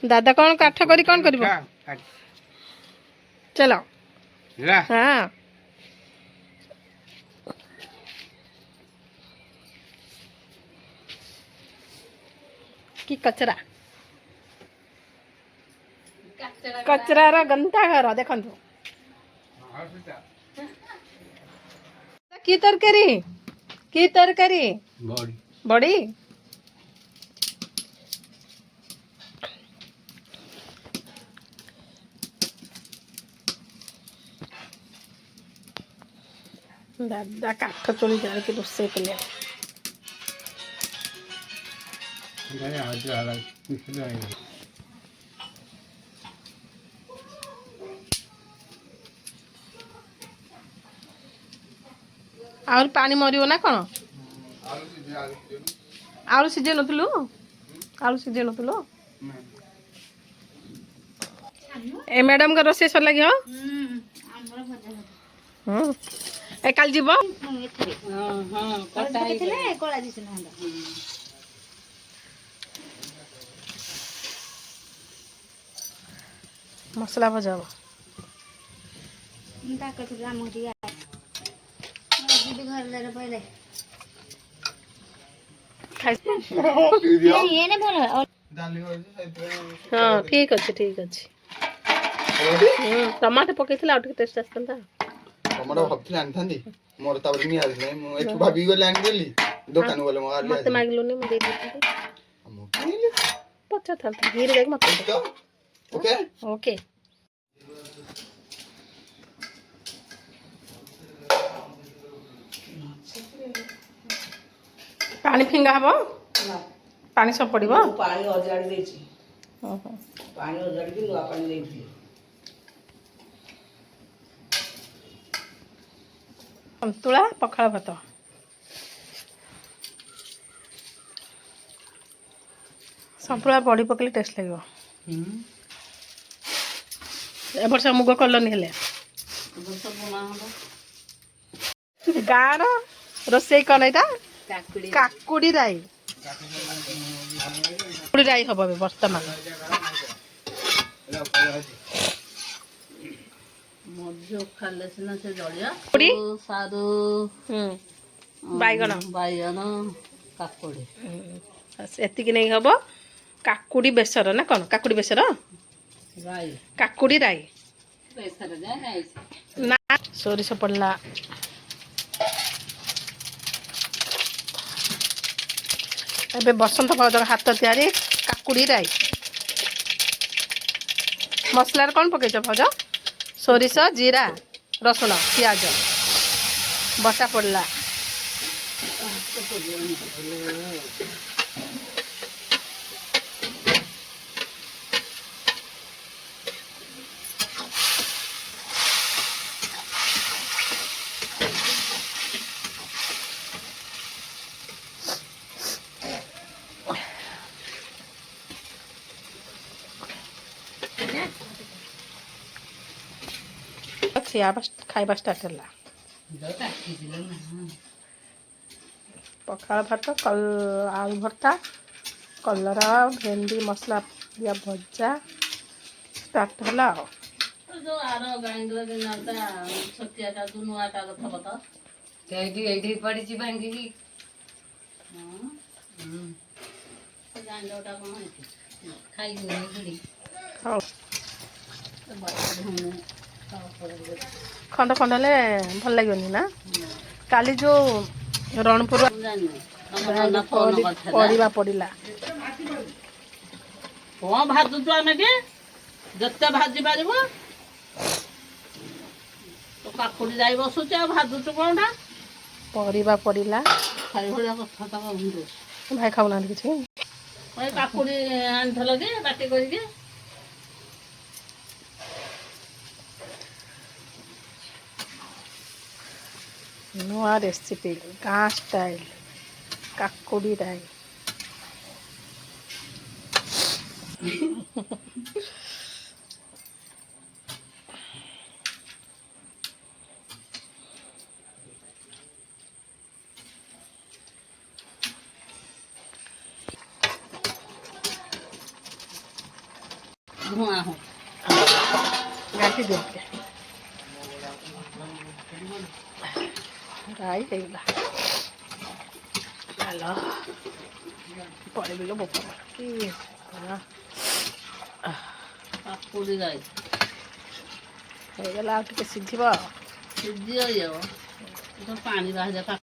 दादा कौन काठ करी कौन करिवो चलो हाँ कि कचरा कचरार गंता घर देखंतु की तरकारी बड़ी दादा काठ चोरी जाके रोसे कले और पानी मरियो ना कौन आलू सीझे नथुलु ए मैडम का रोसे सर लगी हो ए काल जीव मसला भजा हाँ ठीक अच्छे टमाटो पकई टेस्ट आसता टमाटो भाबथिला आनथांदी मोर ताबर नि आस नै मु एतु भाबी गले आन देली दुकान वाले म आले मते मागलुनी म दे देती हम किले पचा था धीरे देख मत ओके ओके पानी फिंगा हबो पानी सब पड़िबो पानी अजाड़ी देछि पानी अजाड़ी के नुआ पानी देछि संतुला पखाल भात संतुला बड़ी पकले टेस्ट लगे ए वर्ष मुग कलनी हेले गाँव रोसे कौन है काकुड़ी राई हम बर्तमान साधु बैगण काकुड़ी एति नहीं हम काकुड़ी बेसर ना कौन काकुड़ी बेसर काकुड़ी राई ना सोरिष पड़ला ए बसंत भाउजर हाथ तैयारी काकुड़ी राई मसलार कौन पकईच भाउज सोरिष जीरा रसुण पियाज बटा पड़ला खाइबा स्टार्ट है पखाल भात कल आलू भर्ता कलरा भेंडी मसला दिया भजा स्टार्ट है जो आरो ग्राइंडर के नाता छतियाटा दुनुआटा कथा बता एठी पड़ी छी भांगी की ग्राइंडरटा कोन है खाई नहीं खड़ी हां खंड खंड ले भल लगनी ना काली जो रणपुर पड़ा पड़ा कौन भाजु आम के जिते भाजी पार तो काकुड़ी जाई बसुच भाजुचु कौनटा परिबा पड़ा खाई भाया कथा भाई खाऊना किसी काकुड़ी आनिथल कि बाटी करके नुआ रेसिपी गाँ स्टाइल काकुड़ी राई ଧୂଆଁ ହଉ ଘାଣ୍ଟି ଦିଅନ୍ତି ରାଇ ହେଇଗଲା ଚାଲ ପଳେଇବିଲ ବୋପା କି ପାପୁଡ଼ି ରାଇ ହେଇଗଲା ଆଉ ଟିକେ ସିଝିବ ସିଝି ରହିବ ପାଣି ବାହାରିବା